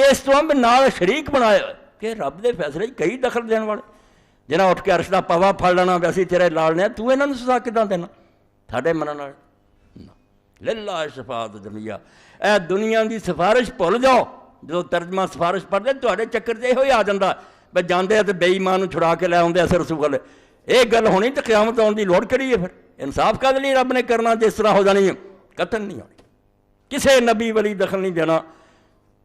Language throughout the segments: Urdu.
اس تو بھی نال شریک بنایا کہ رب دے فیصلے کئی دخل دین والے، جنہیں اٹھ کے عرش دا پوا پھڑ لینا ویسے تیرے لال نے تو انہوں نے سزا کداں دینا ساڈے منن نال؟ للہ شفاعت جمیعہ، اے دنیا دی سفارش بھول جاؤ۔ جو ترجمہ سفارش پڑھتے تھوڑے چکر سے یہ آ جاتا بھائی جانے تو بے ایمان چھڑا کے لے آتے اثر رسول یہ گل ہونی تو قیامت آنے کی لوڑ کری ہے۔ پھر انصاف کا لیے رب نے کرنا جس طرح ہو جانی ہے، قتل نہیں ہونی، کسے نبی ولی دخل نہیں دینا،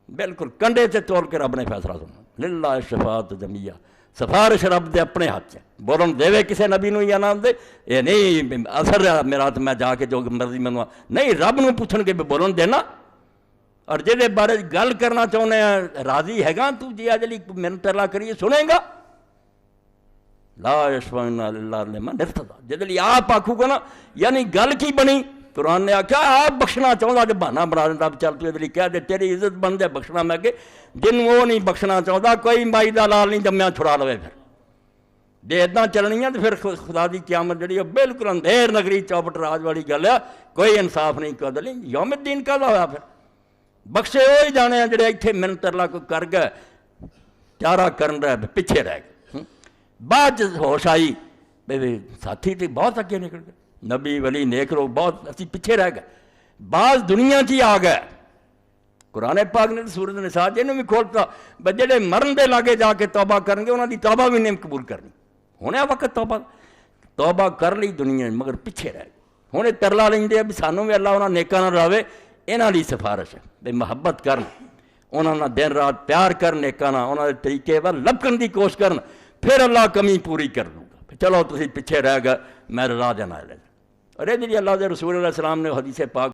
بالکل کنڈے سے توڑ کے رب نے فیصلہ سننا۔ للہ شفاعت جمیعہ، سفارش رب دے اپنے ہاتھ سے، بولن دے کسے نبی نو یا نام دے یہ نہیں اثر میرا تو میں جا کے جو مرضی منوا نہیں، رب نو پوچھن کے بولن دینا۔ اور جہے بارے گل کرنا چاہنے ہیں راضی ہے گا تو جی اجلی محنت اللہ کریے سنے گا، لا یشفعون الا لمن ارتضی، جدلی آپ آکھو گا نا یعنی گل کی بنی، قرآن نے آکھا آپ بخشنا چاہتا جو بہانہ بنا دینا چل تو ادلی کہہ دے تیری عزت بن دے بخشنا، میں کہ جن وہ نہیں بخشنا چاہتا کوئی مائی دا لال نہیں جمیا چھڑا لوے، پھر جے اداں چلنی ہے تو پھر خدا دی قیامت جڑی ہے بالکل اندھیر نگری چوپٹ راج والی گل ہے، کوئی انصاف نہیں کوئی عدل نہیں، یوم الدین کا ہوا پھر بخشے وہی جانے ہیں جڑے اتنے منت اللہ کو کر گئے چارہ کرن رہے پیچھے رہ گئے، بعد ہوش آئی ساتھی تھی بہت اگے نکل گئے، نبی ولی نیک لوگ بہت اسی پیچھے رہ گئے، بعض دنیا چی آ گئے۔ قرآن پاک نے سورۃ النساء جنہوں بھی کھولتا بس جڑے مرن دے لاگے جا کے توبہ کریں گے انہوں دی توبہ بھی نہیں قبول کرنی، ہونے وقت توبہ کر لی دنیا مگر پیچھے رہ گئے، ہونے ترلا لیں دے بھی سانوں بھی اللہ انہوں نیکاں نہ راوے، انہاں دی سفارش ہے بے محبت کرن، انہاں نہ دن رات پیار کرن نیکاں نہ، انہاں دے طریقے ول لبکن دی کوشش کرن، پھر اللہ کمی پوری کر دوں گا۔ چلو تسی پیچھے رہ گئے میں رضا جانا لے، اور یہ اللہ دے رسول علیہ السلام نے حدیث پاک